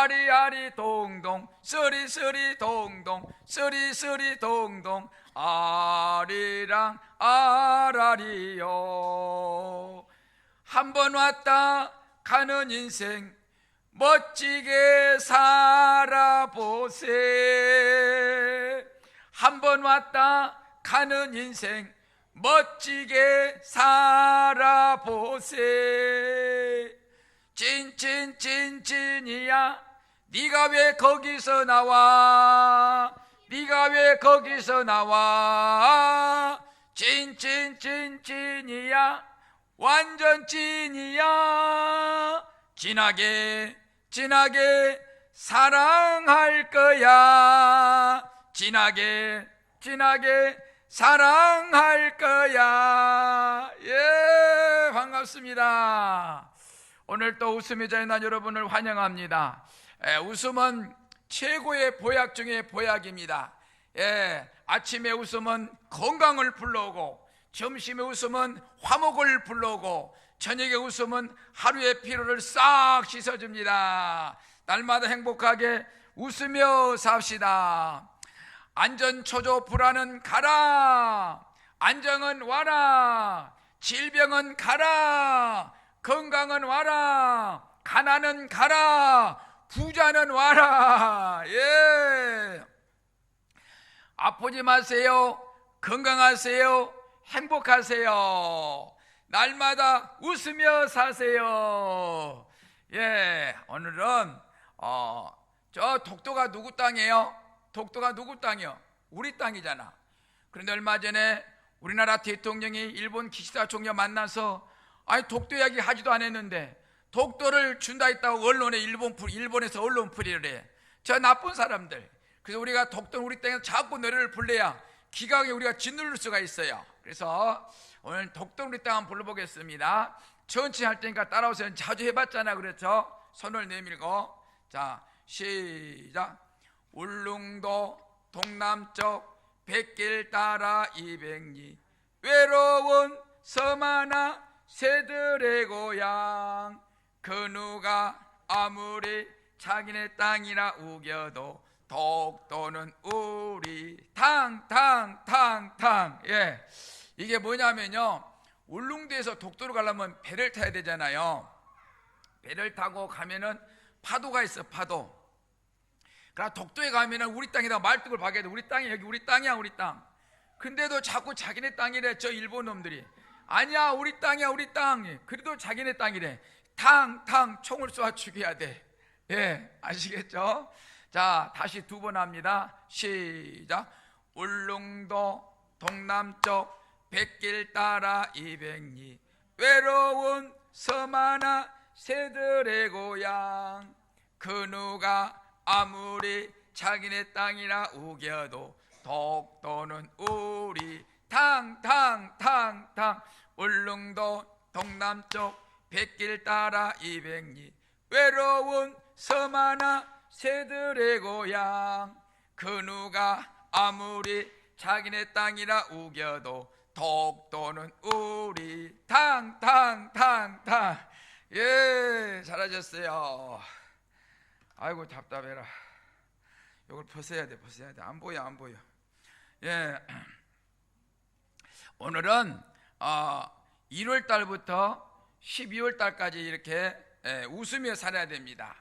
아리아리 동동 쓰리쓰리 동동 쓰리쓰리 동동 아리랑 아라리요. 한 번 왔다 가는 인생 멋지게 살아보세. 한 번 왔다 가는 인생 멋지게 살아보세. 찐찐찐찐이야 네가 왜 거기서 나와, 네가 왜 거기서 나와. 찐찐찐찐이야 완전 찐이야. 진하게 진하게 사랑할 거야. 진하게 진하게 사랑할 거야. 예, 반갑습니다. 오늘 또 웃음의 자의 날 여러분을 환영합니다. 웃음은 최고의 보약 중에 보약입니다. 아침에 웃음은 건강을 불러오고, 점심에 웃음은 화목을 불러오고, 저녁에 웃음은 하루의 피로를 싹 씻어줍니다. 날마다 행복하게 웃으며 삽시다. 안전, 초조, 불안은 가라. 안정은 와라. 질병은 가라. 건강은 와라. 가난은 가라. 부자는 와라. 예. 아프지 마세요. 건강하세요. 행복하세요. 날마다 웃으며 사세요. 예, 오늘은 저 독도가 누구 땅이에요? 독도가 누구 땅이요? 우리 땅이잖아. 그런데 얼마 전에 우리나라 대통령이 일본 기시다 총리 만나서 아니 독도 이야기 하지도 않았는데 독도를 준다 했다고 언론에 일본에서 언론풀이를 해. 저 나쁜 사람들. 그래서 우리가 독도는 우리 땅에서 자꾸 노래를 불러야 기강에 우리가 짓누를 수가 있어요. 그래서 오늘 독도는 우리 땅 한번 불러보겠습니다. 천천히 할 테니까 따라오세요. 자주 해봤잖아. 그렇죠? 손을 내밀고. 자, 시작. 울릉도 동남쪽 백길 따라 200리 외로운 섬 하나 새들의 고향. 그 누가 아무리 자기네 땅이라 우겨도 독도는 우리 탕탕탕탕. 예, 이게 뭐냐면요, 울릉도에서 독도로 가려면 배를 타야 되잖아요. 배를 타고 가면은 파도가 있어, 파도. 그러나 독도에 가면은 우리 땅에다 말뚝을 박아야 돼. 우리 땅이 여기 우리 땅이야, 우리 땅. 근데도 자꾸 자기네 땅이래. 저 일본 놈들이 아니야, 우리 땅이야, 우리 땅. 그래도 자기네 땅이래. 탕탕 총을 쏘아 죽여야 돼. 예, 아시겠죠? 자, 다시 두 번 합니다. 시작. 울릉도 동남쪽 백길 따라 200리 외로운 섬 하나 새들의 고향. 그 누가 아무리 자기네 땅이라 우겨도 독도는 우리 탕탕탕탕. 울릉도 동남쪽 백길 따라 200리 외로운 섬 하나 새들의 고향. 그 누가 아무리 자기네 땅이라 우겨도 독도는 우리 탕탕탕탕. 예, 잘하셨어요. 아이고 답답해라. 이걸 벗어야 돼, 벗어야 돼. 안 보여, 안 보여. 예, 오늘은 1월 달부터 12월 달까지 이렇게 웃으며 살아야 됩니다.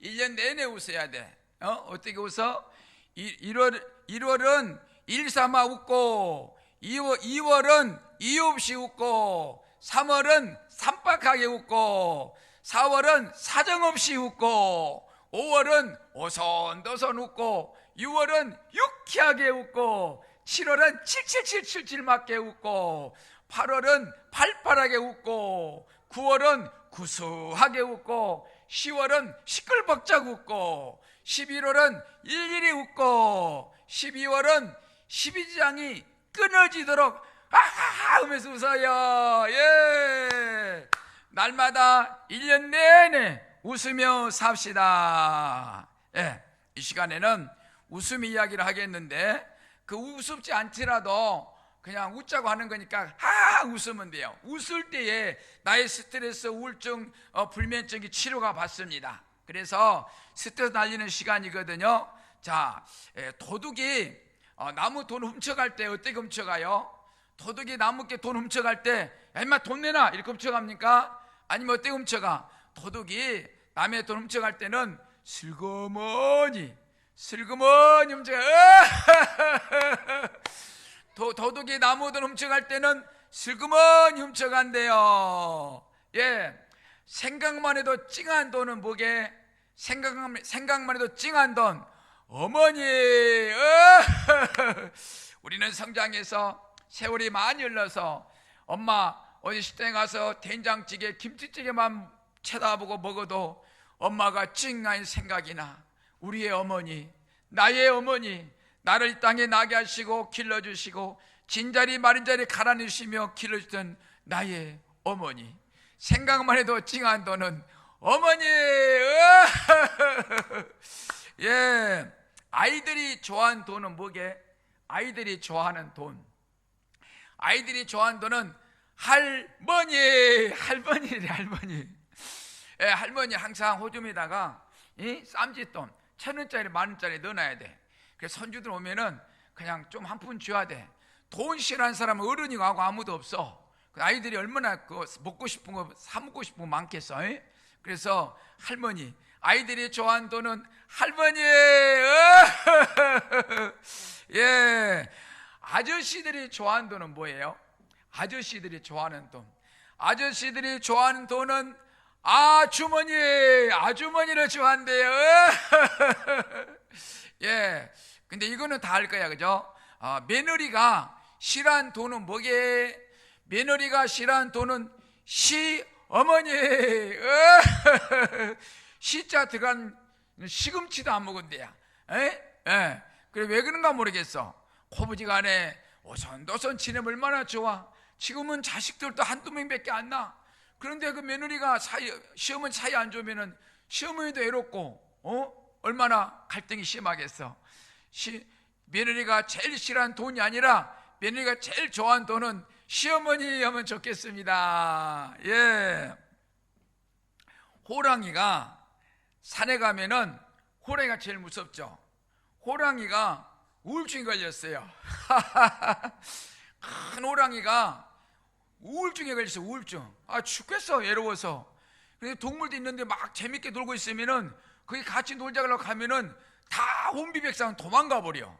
1년 내내 웃어야 돼. 어떻게 웃어? 1월은 일삼아 웃고, 2월은 이유 없이 웃고, 3월은 삼박하게 웃고, 4월은 사정없이 웃고, 5월은 오손도손 웃고, 6월은 유쾌하게 웃고, 7월은 77777 맞게 웃고, 8월은 팔팔하게 웃고, 9월은 구수하게 웃고, 10월은 시끌벅적 웃고, 11월은 일일이 웃고, 12월은 12장이 끊어지도록 아하 하면서 웃어요. 예, 날마다 1년 내내 웃으며 삽시다. 예, 이 시간에는 웃음 이야기를 하겠는데, 그 웃음지 않더라도 그냥 웃자고 하는 거니까 하하 웃으면 돼요. 웃을 때에 나의 스트레스, 우울증, 불면증이 치료가 받습니다. 그래서 스트레스 날리는 시간이거든요. 자, 도둑이 나무 돈 훔쳐갈 때 어떻게 훔쳐가요? 도둑이 나무께 돈 훔쳐갈 때 야 임마 돈 내놔 이렇게 훔쳐갑니까? 아니면 어떻게 훔쳐가? 도둑이 남의 돈 훔쳐갈 때는 슬그머니 훔쳐가. 도둑이 나무 돈 훔쳐갈 때는 슬그머니 훔쳐간대요. 예, 생각만 해도 찡한 돈은 뭐게? 생각만 해도 찡한 돈, 어머니. 우리는 성장해서 세월이 많이 흘러서 엄마 어디 식당에 가서 된장찌개 김치찌개만 쳐다보고 먹어도 엄마가 찡한 생각이 나. 우리의 어머니, 나의 어머니, 나를 이 땅에 나게 하시고 길러주시고 진자리 마른 자리 갈아내시며 길러주던 나의 어머니. 생각만 해도 찡한 돈은 어머니. 예, 아이들이 좋아하는 돈은 뭐게? 아이들이 좋아하는 돈, 아이들이 좋아하는 돈은 할머니래. 할머니. 예, 할머니 항상 호주에다가 쌈짓돈 1,000원짜리 10,000원짜리 넣어놔야 돼. 그래서 손주들 오면은 그냥 좀 한 푼 줘야 돼. 돈 싫어하는 사람은 어른이 가고 아무도 없어. 아이들이 얼마나 그 먹고 싶은 거 사 먹고 싶은 거 많겠어. 그래서 할머니, 아이들이 좋아하는 돈은 할머니. 예, 아저씨들이 좋아하는 돈은 뭐예요? 아저씨들이 좋아하는 돈, 아저씨들이 좋아하는 돈은 아주머니를 좋아한대요. 예, 근데 이거는 다 알 거야, 그죠? 며느리가 싫어하는 돈은 뭐게? 며느리가 싫어하는 돈은 시어머니. 시자 들어간 시금치도 안 먹은대야. 예. 그래 왜 그런가 모르겠어. 고부지간에 오손도손 지내면 얼마나 좋아. 지금은 자식들도 한두 명밖에 안 나. 그런데 그 며느리가 시어머니 사이 안 좋으면은 시어머니도 외롭고 얼마나 갈등이 심하겠어. 며느리가 제일 싫어하는 돈이 아니라 며느리가 제일 좋아하는 돈은 시어머니 하면 좋겠습니다. 예, 호랑이가 산에 가면은 호랑이가 제일 무섭죠. 호랑이가 우울증이 걸렸어요. 큰 호랑이가 우울증에 걸렸어. 우울증. 죽겠어, 외로워서. 그래서 동물도 있는데 막 재밌게 놀고 있으면은 거기 같이 놀자 그러고 가면은 다 혼비백산 도망가 버려.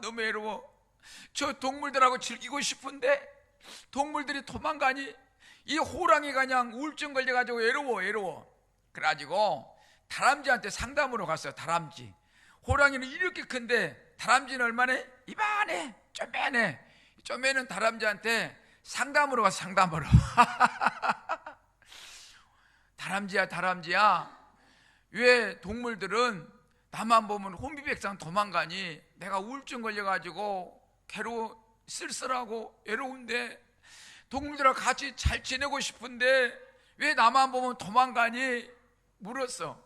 너무 외로워. 저 동물들하고 즐기고 싶은데 동물들이 도망가니 이 호랑이가 그냥 우울증 걸려가지고 외로워. 그래가지고 다람쥐한테 상담으로 갔어요. 다람쥐. 호랑이는 이렇게 큰데 다람쥐는 얼마나? 이만해, 쪼매네. 쪼매는 다람쥐한테 상담으로 가서 상담으로. 다람쥐야, 왜 동물들은 나만 보면 혼비백산 도망가니? 내가 우울증 걸려가지고 쓸쓸하고 외로운데 동물들하고 같이 잘 지내고 싶은데 왜 나만 보면 도망가니? 물었어.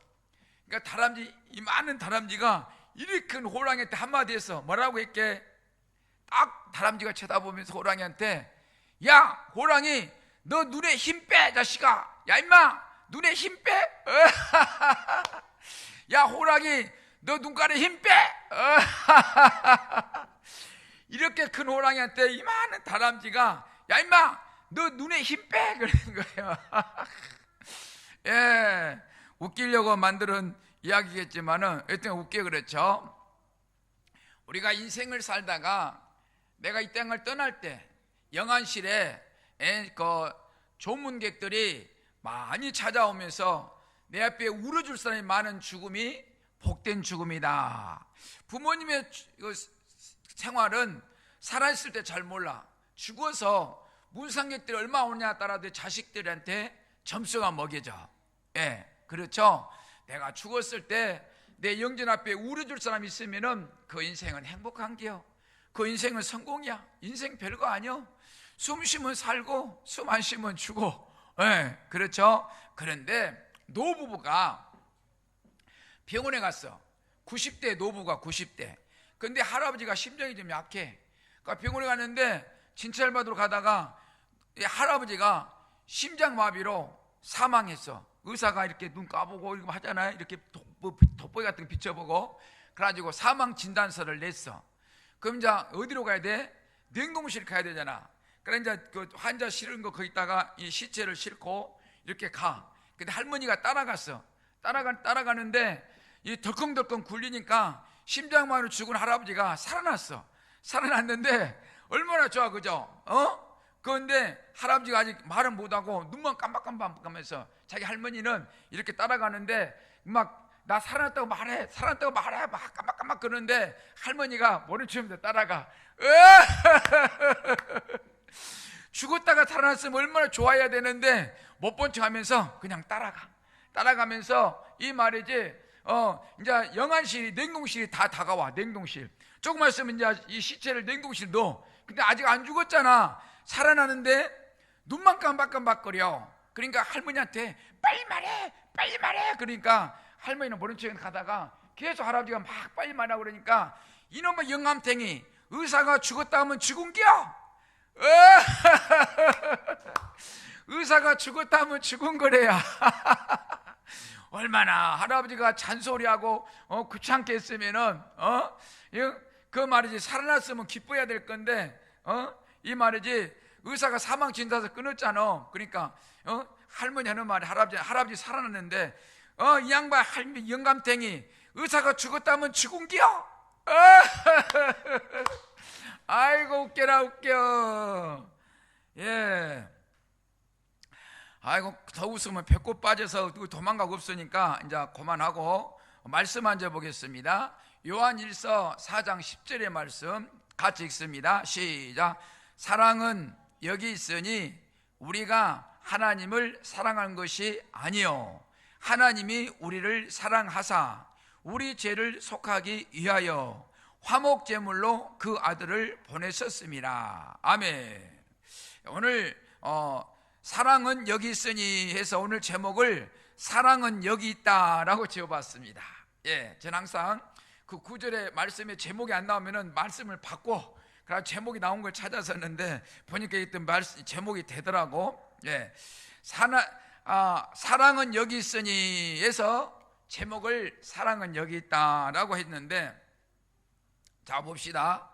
그러니까 이 많은 다람쥐가 이렇게 큰 호랑이한테 한마디 했어. 뭐라고 했게? 딱 다람쥐가 쳐다보면서 호랑이한테, 야 호랑이, 너 눈에 힘 빼, 자식아. 야 임마, 눈에 힘 빼. 야 호랑이, 너 눈깔에 힘 빼. 이렇게 큰 호랑이한테 이 많은 다람쥐가, 야 임마, 너 눈에 힘 빼. 그러는 거예요. 예, 웃기려고 만드는 이야기겠지만은 여튼 웃게 그렇죠. 우리가 인생을 살다가 내가 이 땅을 떠날 때 영안실에 그 조문객들이 많이 찾아오면서 내 앞에 울어줄 사람이 많은 죽음이 복된 죽음이다. 부모님의 생활은 살아있을 때 잘 몰라. 죽어서 문상객들이 얼마 오느냐에 따라 자식들한테 점수가 먹여져. 예, 그렇죠. 내가 죽었을 때 내 영전 앞에 울어줄 사람이 있으면은 그 인생은 행복한 게요. 그 인생은 성공이야. 인생 별거 아니요. 숨 쉬면 살고 숨 안 쉬면 죽어. 예, 그렇죠. 그런데 노부부가 병원에 갔어. 90대 노부가 90대. 근데 할아버지가 심장이 좀 약해. 그러니까 병원에 갔는데 진찰 받으러 가다가 할아버지가 심장마비로 사망했어. 의사가 이렇게 눈 까보고 이렇게 하잖아요. 이렇게 돋보기 같은 거 비춰보고. 그래가지고 사망 진단서를 냈어. 그럼 이제 어디로 가야 돼? 냉동실 가야 되잖아. 그래 이제 그 환자 실은 거 거기다가 이 시체를 싣고 이렇게 가. 근데 할머니가 따라갔어. 따라가는데 이 덜컹덜컹 굴리니까 심장마비로 죽은 할아버지가 살아났어. 살아났는데 얼마나 좋아, 그죠? 그런데 할아버지가 아직 말은 못하고 눈만 깜박깜박하면서 자기 할머니는 이렇게 따라가는데 막 나 살아났다고 말해, 살아났다고 말해, 막 깜박깜박 그러는데 할머니가 모른 척하면서 따라가. 죽었다가 살아났으면 얼마나 좋아해야 되는데 못 본 척 하면서 그냥 따라가면서 이 말이지, 이제 영안실이, 냉동실이 다 다가와. 냉동실 조금만 있으면 이제 이 시체를 냉동실 넣어. 근데 아직 안 죽었잖아. 살아나는데 눈만 깜박깜박거려. 그러니까 할머니한테 빨리 말해. 그러니까 할머니는 모른 척 가다가 계속 할아버지가 막 빨리 말하고 그러니까 이놈의 영감탱이, 의사가 죽었다 하면 죽은겨. 의사가 죽었다 하면 죽은 거래야. 얼마나 할아버지가 잔소리하고 귀찮게 했으면은 그 말이지, 살아났으면 기뻐해야 될 건데 이 말이지, 의사가 사망 진단서 끊었잖아. 그러니까 할머니 하는 말이, 할아버지 살아났는데 이 양반 영감탱이, 의사가 죽었다면 죽은겨. 아이고 웃겨라 웃겨. 예. 아이고 더 웃으면 배꼽 빠져서 도망가고 없으니까 이제 그만하고 말씀 앉아보겠습니다. 요한일서 4장 10절의 말씀 같이 읽습니다. 시작. 사랑은 여기 있으니 우리가 하나님을 사랑한 것이 아니요 하나님이 우리를 사랑하사 우리 죄를 속하기 위하여 화목제물로 그 아들을 보내셨습니다. 아멘. 오늘 사랑은 여기 있으니 해서 오늘 제목을 사랑은 여기 있다라고 지어봤습니다. 예, 저는 항상 그 구절의 말씀에 제목이 안 나오면은 말씀을 바꿔, 그래서 제목이 나온 걸 찾았었는데 보니까 이때 제목이 되더라고. 예, 사랑은 여기 있으니 해서 제목을 사랑은 여기 있다라고 했는데, 자 봅시다.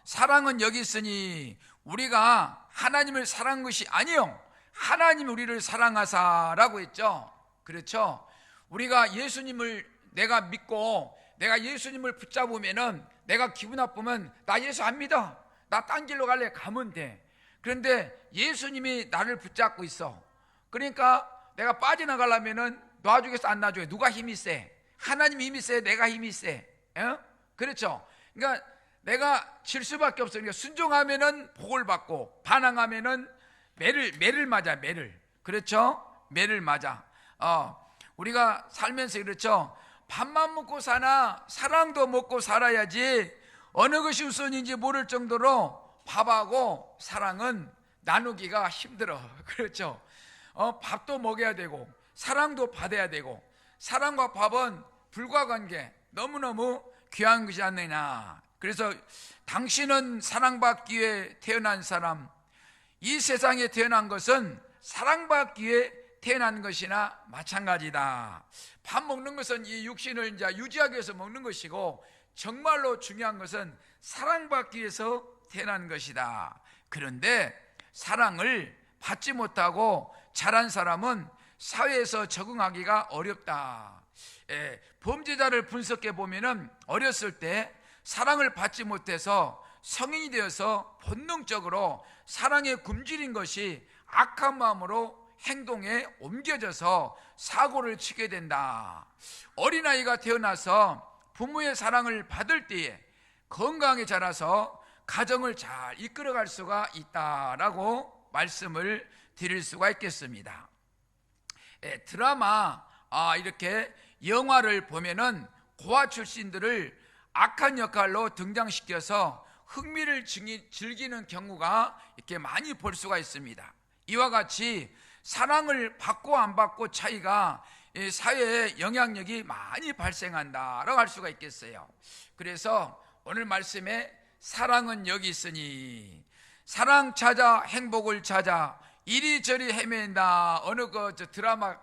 사랑은 여기 있으니 우리가 하나님을 사랑한 것이 아니요 하나님이 우리를 사랑하사라고 했죠. 그렇죠. 우리가 예수님을 내가 믿고 내가 예수님을 붙잡으면은, 내가 기분 나쁘면 나 예수 안 믿어, 나 딴 길로 갈래, 가면 돼. 그런데 예수님이 나를 붙잡고 있어. 그러니까 내가 빠져나가려면은 놔주겠어 안 놔줘요? 누가 힘이 세? 하나님이 힘이 세, 내가 힘이 세? 그렇죠. 그러니까 내가 질 수밖에 없어. 그러니까 순종하면은 복을 받고 반항하면은 매를 맞아. 매를. 그렇죠. 매를 맞아. 우리가 살면서 그렇죠. 밥만 먹고 사나 사랑도 먹고 살아야지 어느 것이 우선인지 모를 정도로 밥하고 사랑은 나누기가 힘들어. 그렇죠. 밥도 먹여야 되고 사랑도 받아야 되고, 사랑과 밥은 불과관계, 너무너무 귀한 것이 아니냐. 그래서 당신은 사랑받기 위해 태어난 사람, 이 세상에 태어난 것은 사랑받기 위해 태어난 것이나 마찬가지다. 밥 먹는 것은 이 육신을 이제 유지하기 위해서 먹는 것이고, 정말로 중요한 것은 사랑받기 위해서 태어난 것이다. 그런데 사랑을 받지 못하고 자란 사람은 사회에서 적응하기가 어렵다. 범죄자를 분석해 보면은 어렸을 때 사랑을 받지 못해서 성인이 되어서 본능적으로 사랑에 굶주린 것이 악한 마음으로 행동에 옮겨져서 사고를 치게 된다. 어린아이가 태어나서 부모의 사랑을 받을 때에 건강하게 자라서 가정을 잘 이끌어갈 수가 있다라고 말씀을 드릴 수가 있겠습니다. 드라마, 이렇게 영화를 보면은 고아 출신들을 악한 역할로 등장시켜서 흥미를 즐기는 경우가 이렇게 많이 볼 수가 있습니다. 이와 같이 사랑을 받고 안 받고 차이가 사회에 영향력이 많이 발생한다라고 할 수가 있겠어요. 그래서 오늘 말씀에 사랑은 여기 있으니, 사랑 찾아 행복을 찾아 이리저리 헤맨다. 어느 저 드라마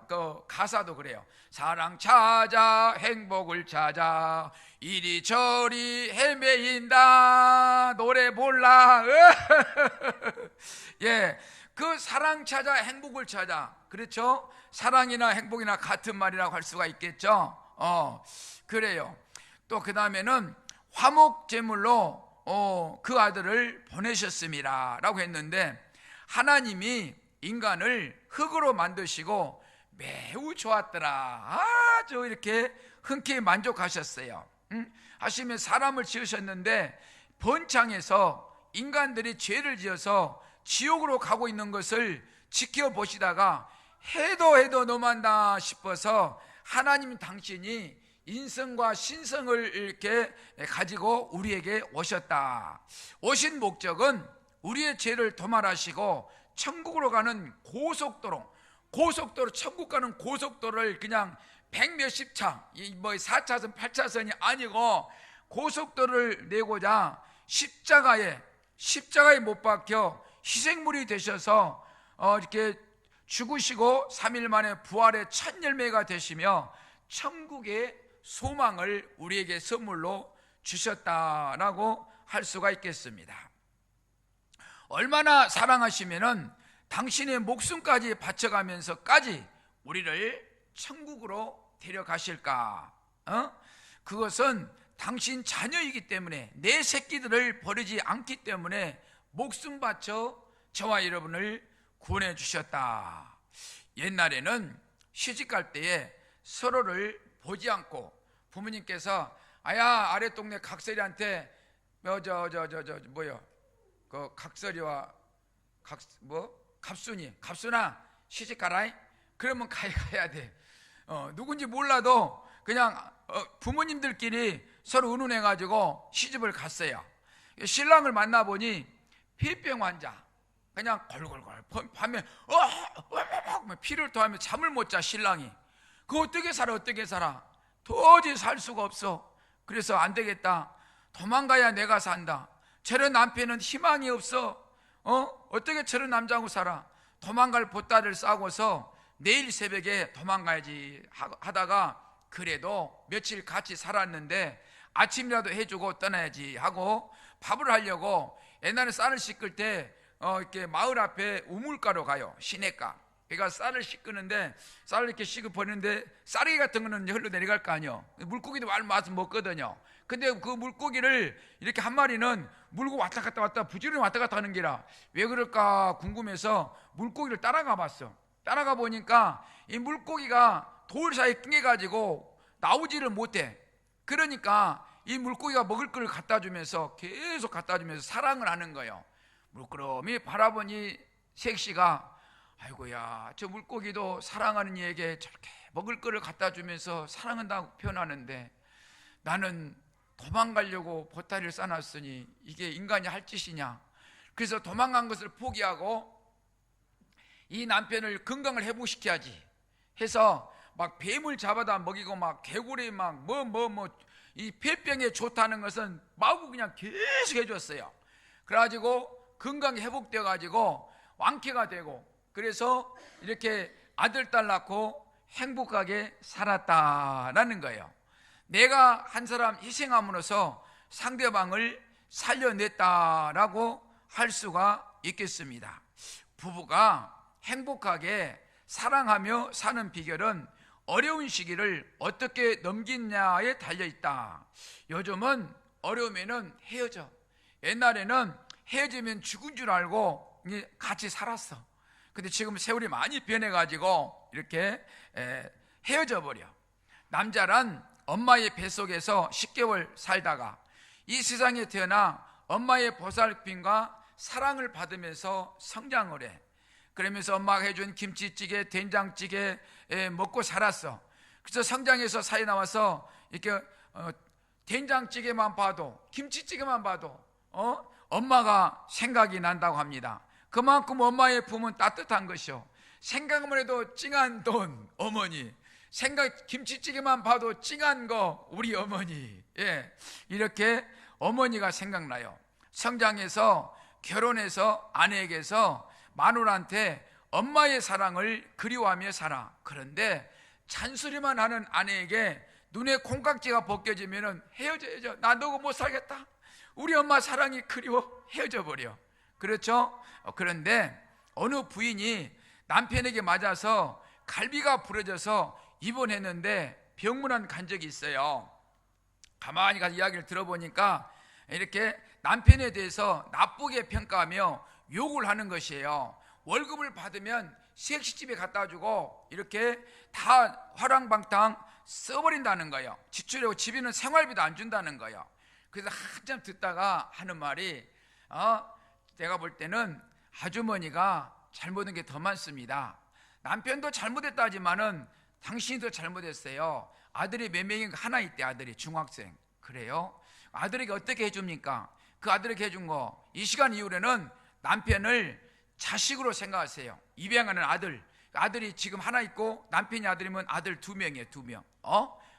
가사도 그래요. 사랑 찾아 행복을 찾아 이리저리 헤매인다. 노래 몰라. 예, 그 사랑 찾아 행복을 찾아. 그렇죠? 사랑이나 행복이나 같은 말이라고 할 수가 있겠죠. 그래요. 또 그 다음에는 화목 제물로 그 아들을 보내셨습니다 라고 했는데, 하나님이 인간을 흙으로 만드시고 매우 좋았더라, 아주 이렇게 흔쾌히 만족하셨어요. 하시면 사람을 지으셨는데 번창해서 인간들이 죄를 지어서 지옥으로 가고 있는 것을 지켜보시다가 해도 너무한다 싶어서 하나님 당신이 인성과 신성을 이렇게 가지고 우리에게 오셨다. 오신 목적은 우리의 죄를 도말하시고 천국으로 가는 고속도로, 천국 가는 고속도로를 그냥 100몇십 차, 뭐 4차선 8차선이 아니고 고속도로를 내고자 십자가에 못 박혀 희생물이 되셔서 이렇게 죽으시고 3일 만에 부활의 첫 열매가 되시며 천국의 소망을 우리에게 선물로 주셨다라고 할 수가 있겠습니다. 얼마나 사랑하시면은 당신의 목숨까지 바쳐가면서까지 우리를 천국으로 데려가실까? 그것은 당신 자녀이기 때문에, 내 새끼들을 버리지 않기 때문에 목숨 바쳐 저와 여러분을 구원해 주셨다. 옛날에는 시집갈 때에 서로를 보지 않고 부모님께서 아야 아래 동네 각설이한테 그 각설이와 갑순아 시집 가라. 그러면 가야 돼. 누군지 몰라도 그냥 부모님들끼리 서로 의논해가지고 시집을 갔어요. 신랑을 만나보니 폐병 환자, 그냥 걸걸걸 밤에 피를 토하며 잠을 못 자. 신랑이 그 어떻게 살아? 도저히 살 수가 없어. 그래서 안 되겠다, 도망가야 내가 산다. 저런 남편은 희망이 없어. 어떻게 저런 남자하고 살아? 도망갈 보따리를 싸고서 내일 새벽에 도망가야지 하다가 그래도 며칠 같이 살았는데 아침이라도 해주고 떠나야지 하고 밥을 하려고 옛날에 쌀을 씻을 때 이렇게 마을 앞에 우물가로 가요. 시냇가. 그러니까 쌀을 씻는데 쌀을 이렇게 씻어 버리는데 쌀이 같은 거는 흘러 내려갈 거 아니에요. 물고기도 맛 먹거든요. 근데 그 물고기를 이렇게 한 마리는 물고 왔다 갔다 부지런히 왔다 갔다 하는 게라 왜 그럴까 궁금해서 물고기를 따라가 봤어. 따라가 보니까 이 물고기가 돌 사이에 낑겨가지고 나오지를 못해. 그러니까 이 물고기가 먹을 걸 갖다 주면서 계속 갖다 주면서 사랑을 하는 거예요. 물끄러미 바라보니 색시가 아이고야, 저 물고기도 사랑하는 이에게 저렇게 먹을 거를 갖다 주면서 사랑한다고 표현하는데 나는 도망가려고 보따리를 싸놨으니 이게 인간이 할 짓이냐. 그래서 도망간 것을 포기하고 이 남편을 건강을 회복시켜야지 해서 막 뱀을 잡아다 먹이고 막 개구리 막 이 폐병에 좋다는 것은 마구 그냥 계속 해줬어요. 그래가지고 건강이 회복되어 가지고 완쾌가 되고, 그래서 이렇게 아들 딸 낳고 행복하게 살았다라는 거예요. 내가 한 사람 희생함으로써 상대방을 살려냈다라고 할 수가 있겠습니다. 부부가 행복하게 사랑하며 사는 비결은 어려운 시기를 어떻게 넘기냐에 달려있다. 요즘은 어려우면 헤어져. 옛날에는 헤어지면 죽은 줄 알고 같이 살았어. 근데 지금 세월이 많이 변해가지고 이렇게 헤어져 버려. 남자란 엄마의 뱃속에서 10개월 살다가 이 세상에 태어나 엄마의 보살핌과 사랑을 받으면서 성장을 해. 그러면서 엄마가 해준 김치찌개, 된장찌개 먹고 살았어. 그래서 성장해서 사회 나와서 이렇게 된장찌개만 봐도, 김치찌개만 봐도 엄마가 생각이 난다고 합니다. 그만큼 엄마의 품은 따뜻한 것이요. 생각만 해도 찡한 돈 어머니, 김치찌개만 봐도 찡한 거 우리 어머니. 이렇게 어머니가 생각나요. 성장해서 결혼해서 아내에게서 마누라한테 엄마의 사랑을 그리워하며 살아. 그런데 잔소리만 하는 아내에게 눈에 콩깍지가 벗겨지면 헤어져야죠. 나 너고 못 살겠다. 우리 엄마 사랑이 그리워. 헤어져 버려. 그렇죠? 그런데 어느 부인이 남편에게 맞아서 갈비가 부러져서 입원했는데 병문안 간 적이 있어요. 가만히 가서 이야기를 들어보니까 이렇게 남편에 대해서 나쁘게 평가하며 욕을 하는 것이에요. 월급을 받으면 섹시집에 갖다 주고 이렇게 다 화랑방탕 써버린다는 거예요. 지출하고 집에는 생활비도 안 준다는 거예요. 그래서 한참 듣다가 하는 말이 내가 볼 때는 아주머니가 잘못한 게 더 많습니다. 남편도 잘못했다 하지만은 당신이 더 잘못했어요. 아들이 몇 명인가 하나 있대. 아들이 중학생. 그래요? 아들에게 어떻게 해줍니까? 그 아들에게 해준 거 이 시간 이후로는 남편을 자식으로 생각하세요. 입양하는 아들이 지금 하나 있고 남편이 아들이면 아들 2명이에요. 2명.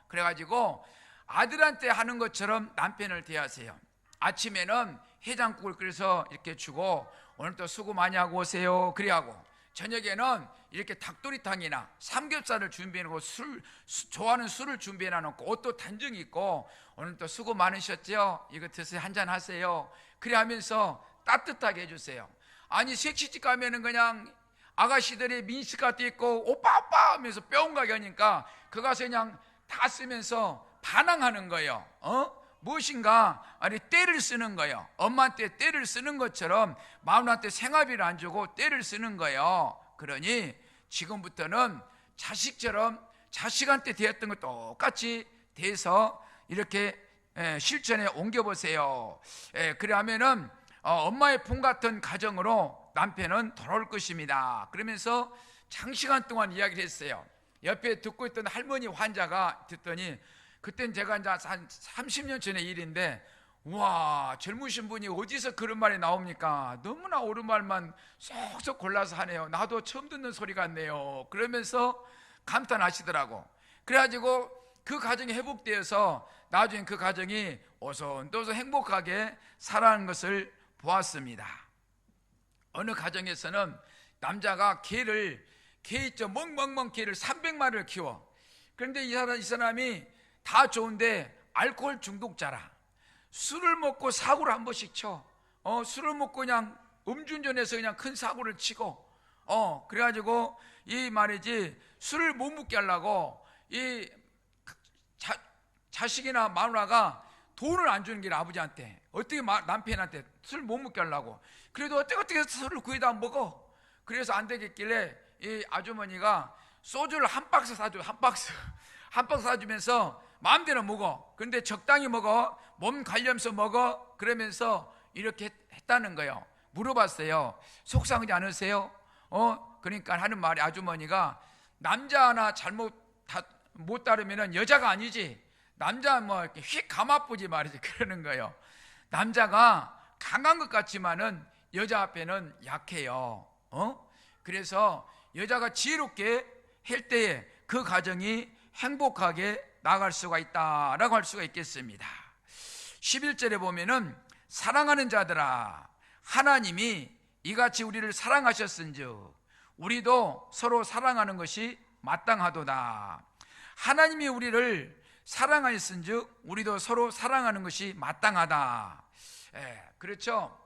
그래가지고 아들한테 하는 것처럼 남편을 대하세요. 아침에는 해장국을 끓여서 이렇게 주고 오늘 또 수고 많이 하고 오세요. 그래 하고 저녁에는 이렇게 닭도리탕이나 삼겹살을 준비해놓고 좋아하는 술을 준비해놓고 옷도 단정히 입고 오늘 또 수고 많으셨죠? 이거 드세요. 한잔 하세요. 그래 하면서 따뜻하게 해주세요. 아니 섹시집 가면은 그냥 아가씨들이 민스카트 입고 오빠 하면서 뿅가게 하니까 그 가서 그냥 다 쓰면서 반항하는 거예요. 무엇인가 아니 떼를 쓰는 거예요. 엄마한테 떼를 쓰는 것처럼 마누라한테 생활비를 안 주고 떼를 쓰는 거예요. 그러니 지금부터는 자식처럼 자식한테 대했던 것 똑같이 대해서 이렇게 실천에 옮겨보세요. 그래 하면은 엄마의 품 같은 가정으로 남편은 돌아올 것입니다. 그러면서 장시간 동안 이야기를 했어요. 옆에 듣고 있던 할머니 환자가 듣더니 그땐 제가 이제 한 30년 전의 일인데 우와 젊으신 분이 어디서 그런 말이 나옵니까? 너무나 옳은 말만 쏙쏙 골라서 하네요. 나도 처음 듣는 소리 같네요. 그러면서 감탄하시더라고. 그래가지고 그 가정이 회복되어서 나중에 그 가정이 오손도손 행복하게 살아가는 것을 보았습니다. 어느 가정에서는 남자가 개 있죠. 멍멍멍 개를 300마리를 키워. 그런데 이 사람이 다 좋은데 알코올 중독자라. 술을 먹고 사고를 한 번씩 쳐. 술을 먹고 그냥 음주운전해서 그냥 큰 사고를 치고 그래가지고 이 말이지 술을 못 먹게 하려고 이 자식이나 마누라가 돈을 안 주는 게 아버지한테 어떻게 남편한테 술 못 먹게 하려고. 그래도 어떻게 술을 구해다 먹어. 그래서 안 되겠길래 이 아주머니가 소주를 한 박스 사줘. 한 박스 사주면서 마음대로 먹어. 그런데 적당히 먹어. 몸 관리하면서 먹어. 그러면서 이렇게 했다는 거예요. 물어봤어요. 속상하지 않으세요? 그러니까 하는 말이 아주머니가 남자 하나 잘못 못 따르면 여자가 아니지. 남자 뭐 이렇게 휙 감아보지 말이지. 그러는 거예요. 남자가 강한 것 같지만은 여자 앞에는 약해요. 그래서 여자가 지혜롭게 할 때에 그 가정이 행복하게 나갈 수가 있다라고 할 수가 있겠습니다. 11절에 보면은 사랑하는 자들아 하나님이 이같이 우리를 사랑하셨은즉 우리도 서로 사랑하는 것이 마땅하도다. 하나님이 우리를 사랑하였은즉 우리도 서로 사랑하는 것이 마땅하다. 그렇죠.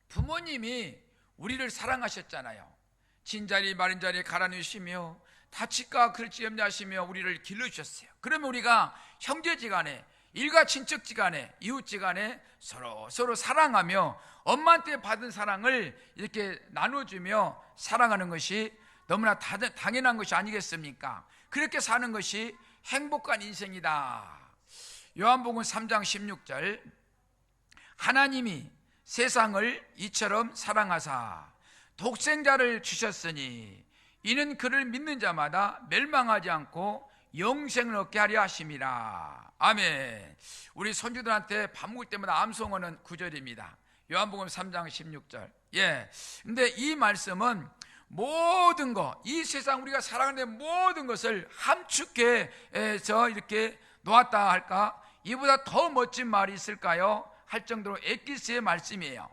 부모님이 우리를 사랑하셨잖아요. 진자리 마른 자리에 갈아넣으시며 다칠까 그럴지 염려하시며 우리를 길러주셨어요. 그러면 우리가 형제지간에 일가 친척지간에 이웃지간에 서로 사랑하며 엄마한테 받은 사랑을 이렇게 나눠주며 살아가는 것이 너무나 당연한 것이 아니겠습니까? 그렇게 사는 것이 행복한 인생이다. 요한복음 3장 16절 하나님이 세상을 이처럼 사랑하사 독생자를 주셨으니 이는 그를 믿는 자마다 멸망하지 않고 영생을 얻게 하려 하심이라. 아멘. 우리 손주들한테 밥 먹을 때마다 암송하는 구절입니다. 요한복음 3장 16절. 근데 이 말씀은 모든 것, 이 세상 우리가 살아가는 모든 것을 함축해서 이렇게 놓았다 할까? 이보다 더 멋진 말이 있을까요? 할 정도로 엑기스의 말씀이에요.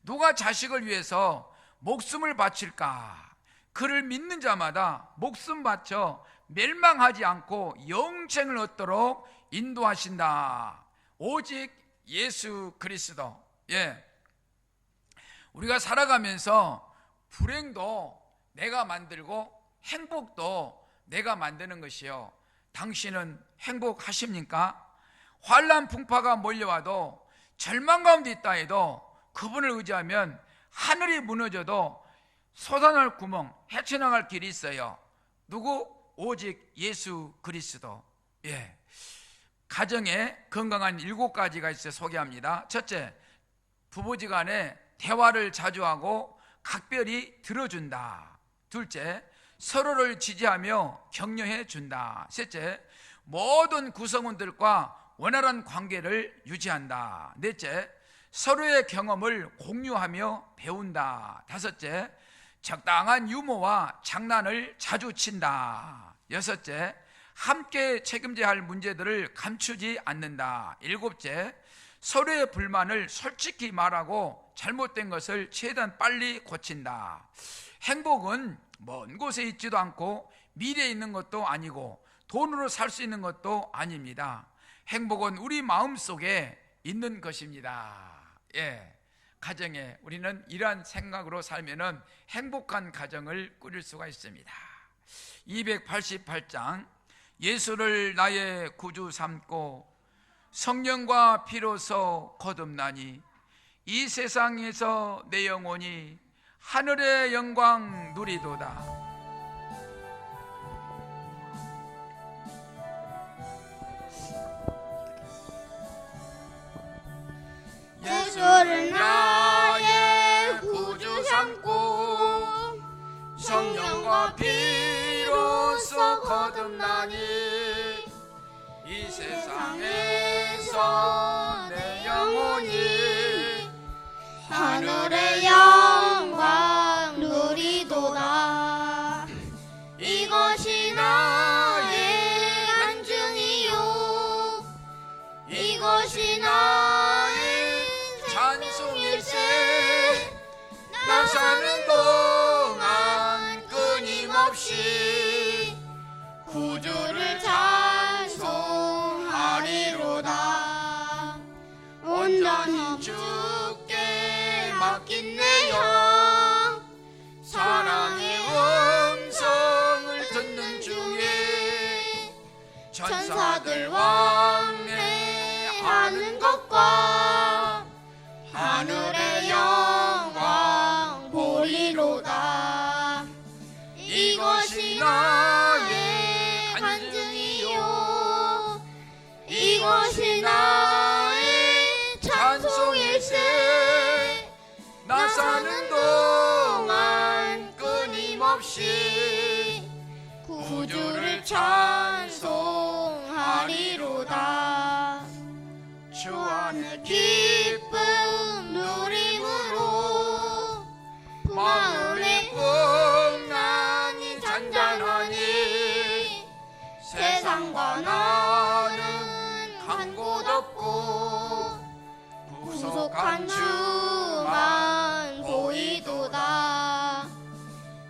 누가 자식을 위해서 목숨을 바칠까? 그를 믿는 자마다 목숨 바쳐 멸망하지 않고 영생을 얻도록 인도하신다. 오직 예수 그리스도. 우리가 살아가면서 불행도 내가 만들고 행복도 내가 만드는 것이요. 당신은 행복하십니까? 환난 풍파가 몰려와도 절망 가운데 있다 해도 그분을 의지하면 하늘이 무너져도 솟아날 구멍, 헤쳐나갈 길이 있어요. 누구? 오직 예수 그리스도. 가정에 건강한 7가지가 있어 소개합니다. 첫째, 부부지간에 대화를 자주 하고 각별히 들어준다. 둘째, 서로를 지지하며 격려해 준다. 셋째, 모든 구성원들과 원활한 관계를 유지한다. 넷째, 서로의 경험을 공유하며 배운다. 다섯째, 적당한 유머와 장난을 자주 친다. 여섯째, 함께 책임져야 할 문제들을 감추지 않는다. 일곱째, 서로의 불만을 솔직히 말하고 잘못된 것을 최대한 빨리 고친다. 행복은 먼 곳에 있지도 않고 미래에 있는 것도 아니고 돈으로 살 수 있는 것도 아닙니다. 행복은 우리 마음속에 있는 것입니다. 가정에 우리는 이러한 생각으로 살면은 행복한 가정을 꾸릴 수가 있습니다. 288장, 예수를 나의 구주 삼고 성령과 피로서 거듭나니 이 세상에서 내 영혼이 하늘의 영광 누리도다. 예수를 나의 구주 삼고 성령과 피로써 거듭나니 이 세상에서 내 영혼이 하늘의 영광 누리도다. 이것이 나의 간증이요 이것이 나의 찬송일세. 나 사는 동안 끊임없이 구주를 찬송하리로다. 온전히 주께 맡긴 내 영 사랑의 음성을 듣는 중에 천사들 왕래하는 것과 하늘의 영광 보리로다. 이것이 나의 간증이요 이것이 나의 찬송일세. 나 사는 동안 끊임없이 구주를 찬송하리로다. 주 안에 기쁨 누림으로 마음의 풍랑이 잔잔하니 세상과 나는 간 곳 없고 구속한 주만 보이도다.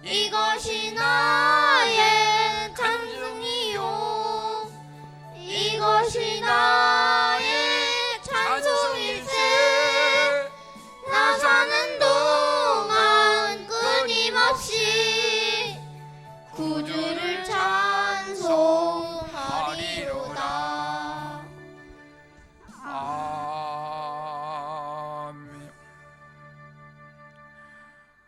이것이 나의 간증이요 이것이 나의 찬송일세. 나 사는 동안 끊임없이 구주를 찬송하리로다. 아멘.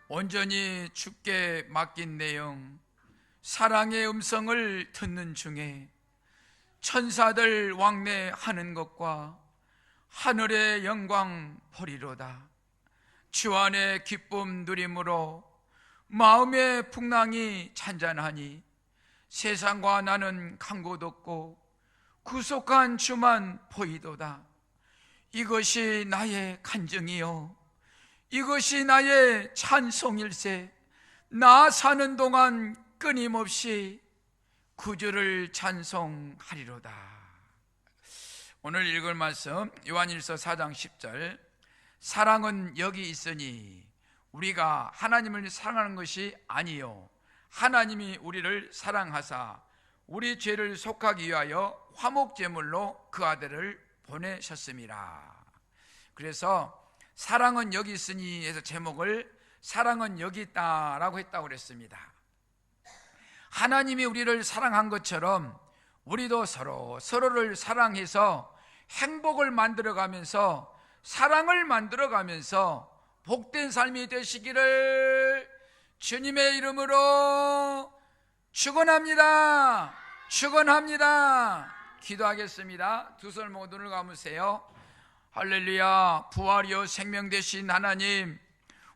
온전히 주께 맡긴 내용 사랑의 음성을 듣는 중에 천사들 왕래하는 것과 하늘의 영광 보리로다. 주 안에 기쁨 누림으로 마음의 풍랑이 잔잔하니 세상과 나는 간 곳 없고 구속한 주만 보이도다. 이것이 나의 간증이요 이것이 나의 찬송일세. 나 사는 동안 끊임없이 구주를 찬송하리로다. 오늘 읽을 말씀 요한일서 4장 10절. 사랑은 여기 있으니 우리가 하나님을 사랑하는 것이 아니요 하나님이 우리를 사랑하사 우리 죄를 속하기 위하여 화목제물로 그 아들을 보내셨습니다. 그래서 사랑은 여기 있으니 해서 제목을 사랑은 여기 있다라고 했다고 그랬습니다. 하나님이 우리를 사랑한 것처럼 우리도 서로를 사랑해서 행복을 만들어가면서 사랑을 만들어가면서 복된 삶이 되시기를 주님의 이름으로 축원합니다. 축원합니다. 기도하겠습니다. 두 손 모두 눈을 감으세요. 할렐루야. 부활이요 생명 되신 하나님,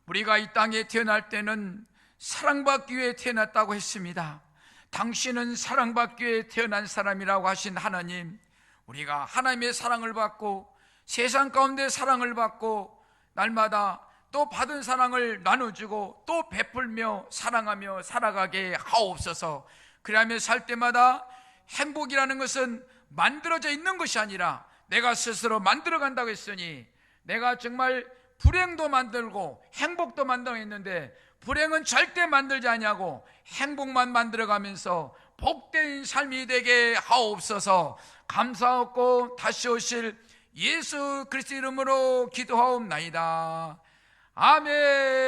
우리가 이 땅에 태어날 때는 사랑받기 위해 태어났다고 했습니다. 당신은 사랑받기 위해 태어난 사람이라고 하신 하나님, 우리가 하나님의 사랑을 받고 세상 가운데 사랑을 받고 날마다 또 받은 사랑을 나눠주고 또 베풀며 사랑하며 살아가게 하옵소서. 그러하며 살 때마다 행복이라는 것은 만들어져 있는 것이 아니라 내가 스스로 만들어간다고 했으니, 내가 정말 불행도 만들고 행복도 만들어냈는데 불행은 절대 만들지 아니하고 행복만 만들어가면서 복된 삶이 되게 하옵소서. 감사하고 다시 오실 예수 그리스도 이름으로 기도하옵나이다. 아멘.